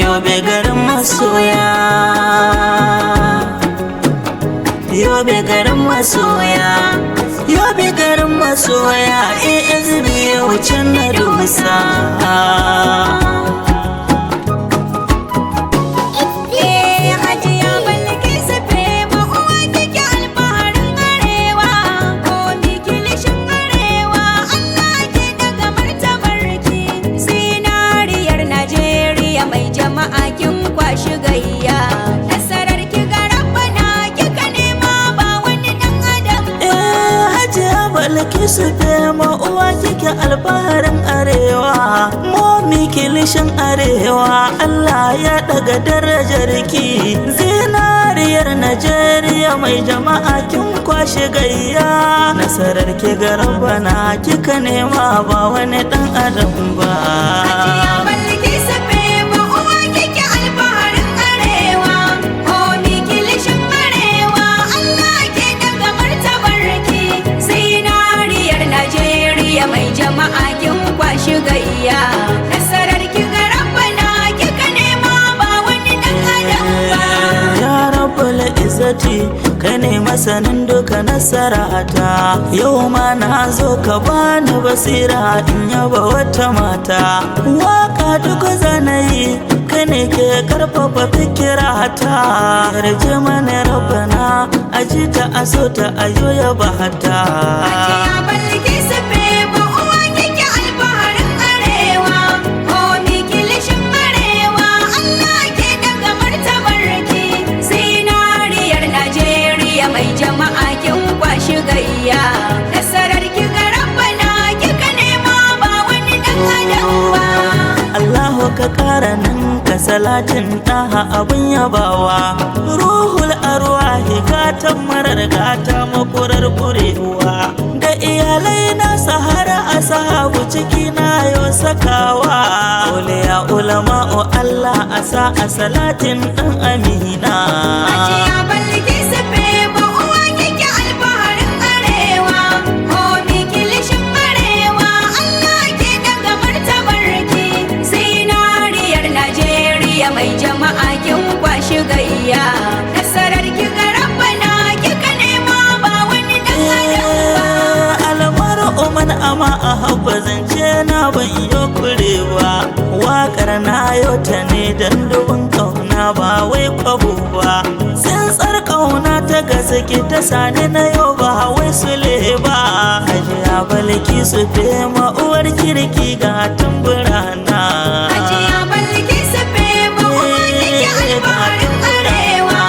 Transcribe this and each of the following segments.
Yobe garin masoya, Yobe garin masoya, Yobe garin masoya, ASB wucin na dusa. Su fema uwa kike alfaharin arewa, momi kilishin arewa, Allah ya daga darajar ki. Zinariyar Najeriya mai jama'a kin kwashe gayya, nasarar ki garin bana kika nema ba wani dan adam ba. mai jama'a kin kwashi gayya, nasarar ki ga rabbana kika nema ba wani dan adam ba. Ya rabbul izzati kai ne masanin duka nasarata, yau ma na zo ka bani basira in yaba wata mata. Waka duk zanayi kai ne ke karfafa fikirata, yarje mana rabbana ajita asota ayo ya bahata. mai jama'a kin kwashi gayya, nasarar ki ga rabbana kika nema ba wani dan adam ba. Allahu ka kara nan ka salatin ɗaha abun yabawa, ruhul arwahi gatan marar gata makurar kurewa, da iyalai na sahara a sahabu ciki na yau sakawa. Uliya ulama'u Allah a sa a salatin ɗan amina. mai jama'a kin kwashi gayya, nasarar ki ga rabbana kika nema ba wani dan adam ba. Almar umman ama a habba zance na ban iyo kurewa, wakar na yau ta ne dan dubin kauna ba wai kwabo ba. Tsantsar kauna ta gaske ta sani na yau ba wai sule ba. Hajiya balki su fema uwar kirki ga tamburana. Hajiya balki su fema uwar kirki alfaharin arewa,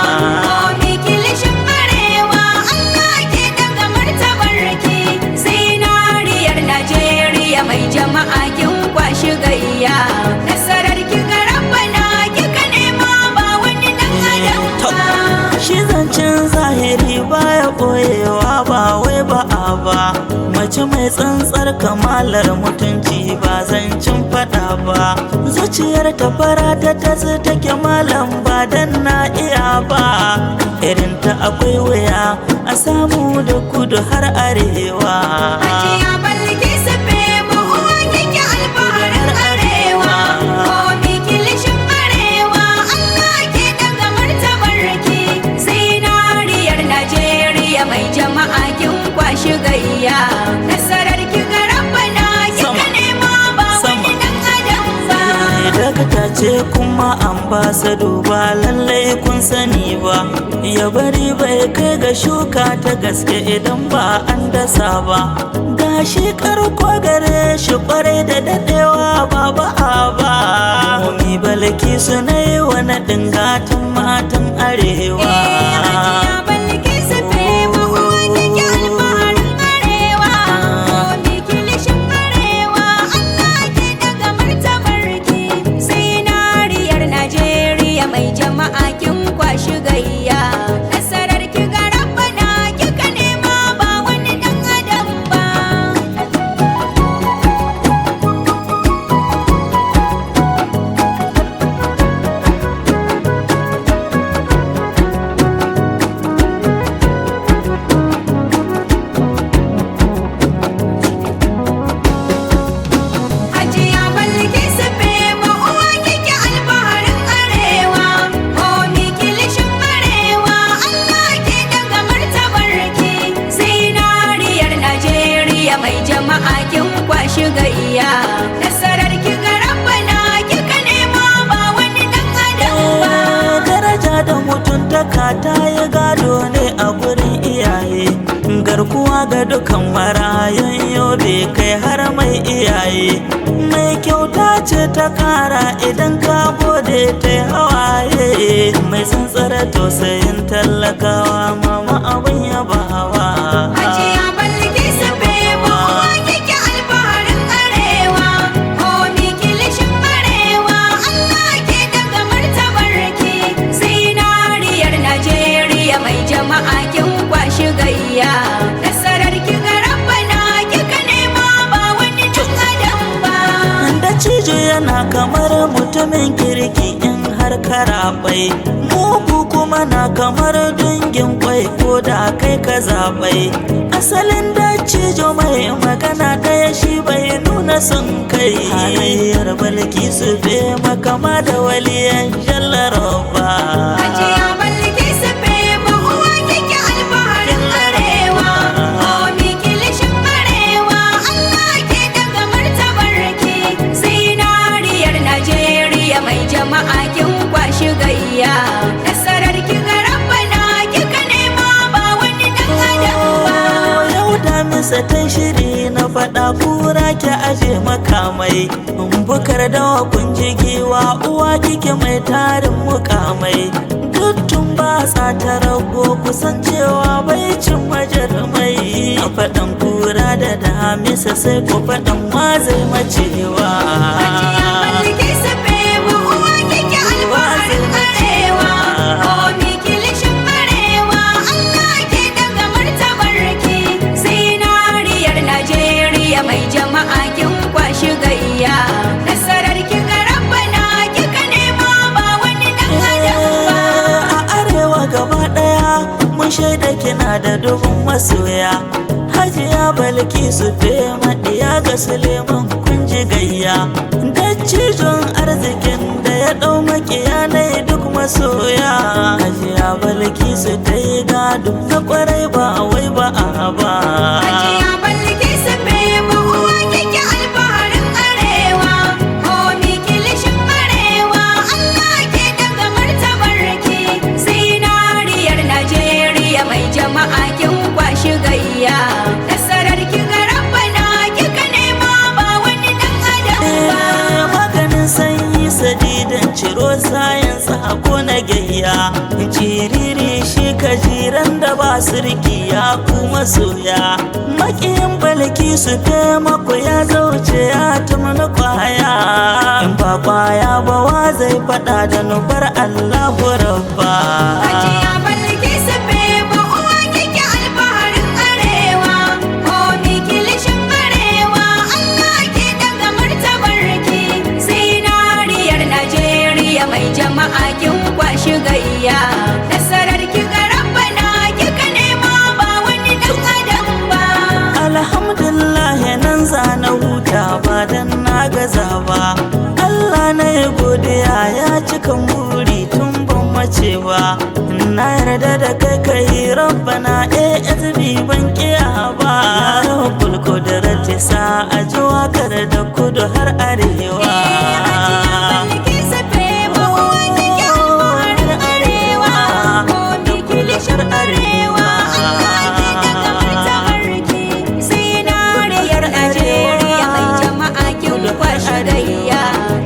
momi kilishin arewa, Allah ke daga martabar ki. Zinariyar Najeriya mai jama'a kin kwashi gayya, nasarar ki ga rabbana kika nema ba wani dan adam ba. Shi zancen zahiri baya koyewa ba wai ba'a ba, mace mai tsantsar kamalar mutunci ba zancen fada ba. Zuciyar ta fara ta tazi take malam ba dan na iya ba, irin ta akwai wuya a samu da kudu har arewa. Hajiya balki su fema uwa kike alfaharin arewa, momi kilishin arewa, Allah ke daga martabar ki. Zinariyar Najeriya mai jama'a kin kwashi gayya, nasarar ki ga rabbana kika nema ba wani dan adam ba. Dakta ce kuma ambasado ba lallai kun sani ba, ya bari bai kai ga shuka ta gaske idan ba an dasa ba. Gashi karko gare shi kwarai da dadewa ba ba. Momi balki su na yi wani dingatan matan arewa. mai jama'a kin kwashi gayya, nasarar ki ga rabbana kika nema ba wani dan adam ba. jama'a kin kwashi gayya. Nasarar ki ga rabbana kika nema ba wani dan adam ba. Daraja da mutuntaka ta yi gado ne a gurin iyaye, garkuwa ga dukan marayun yobe kai har mai iyaye. Mai kyauta ce ta kara idan ka gode ta hawaye, mai tsantsar tausayin talakawa mama abin yabawa. Hajiya Balkisu Bebo uwa kike alfaharin arewa, komi kilishin arewa Allah ke daga martabarki. Zinariyar Najeriya mai jama'a kin kwashi gayya. Nasarar ki ga rabbana kika nema ba wani dan adam ba. Da cijo yana kamar mutumin kirki in har karabai, mugu kuma na kamar dungin kwai ko da kai ka zabai. Asalin da cijo mai magana ɗaya shi bai nuna son kai. Halayyar Balkisu Bebo kama da waliyan Jallaroba. Hajiya Balkisu Bebo uwa kike alfaharin arewa, komi kilishin arewa Allah ke daga martabarki. Zinariyar Najeriya mai jama'a kin kwashi gayya. Nasarar ki ga rabbana kika nema ba wani dan adam ba. Yau damisa ta shiri na faɗa kura ki aje makamai, bukar dawa kun ji giwa uwa kike mai tarin mukamai. Duttun ba sa ta rago kusan cewa bai cin majarmai. A faɗan kura da damisa sai ku faɗan ma zai macewa. Hajiya Balkisu Bebo uwa kike alfaharin arewa, komi kilishin arewa Allah ke daga martabarki. Zinariyar Najeriya mai jama'a kin kwashi gayya. Nasarar ki ga rabbana kika nema ba wani dan adam ba. A arewa gaba ɗaya mun shaida kina da dubun masoya. Hajiya Balkisu Bebo ɗiya ga Suleiman kun ji gayya. Dattijon arzikin da ya ɗau makiya na duk masoya. Hajiya Balkisu ta yi gado na kwarai ba wai ba a ba. Hajiya Balkisu Bebo uwa kike alfaharin arewa, komi kilishin arewa Allah ke daga martabarki. Zinariyar Najeriya mai jama'a kin kwashi gayya. Nasarar ki ga rabbana kika nema ba wani dan adam ba. Maganin sanyi sadidan ciro sayan sako na gayya. Jiriri shi kajiran da ba sirki ya kuma soya. Makiyin Balkisu Bebo ya zauce ya tuma na kwaya. In ba kwaya ba wa zai faɗa da nubar Allahu Rabba. Hajiya Balkisu Bebo uwa kike alfaharin arewa, komi kilishin arewa Allah ke daga martabarki. Zinariyar Najeriya mai jama'a kin kwashi gayya. Nasarar ki ga rabbana kika nema ba wani dan adam ba. Alhamdulillah nan zana huta ba dan na gaza ba. Allah na yi godiya ya cika muri tun ban mace ba. Na yarda da kai kai rabbana ASB ban kiya ba. Ya rabbul kudrati sa a ji wakar da kudu har arewa. Hajiya Balkisu Bebo uwa kike alfaharin arewa, komi kilishin arewa Allah ke daga martabarki. Zinariyar Najeriya mai jama'a kin kwashi gayya.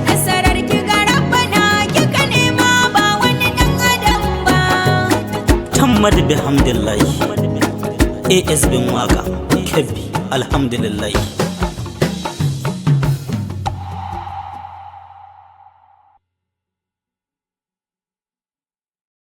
Nasarar ki ga rabbana kika nema ba wani dan adam ba. Tammad bihamdillahi ASB waka Kebbi alhamdulillah.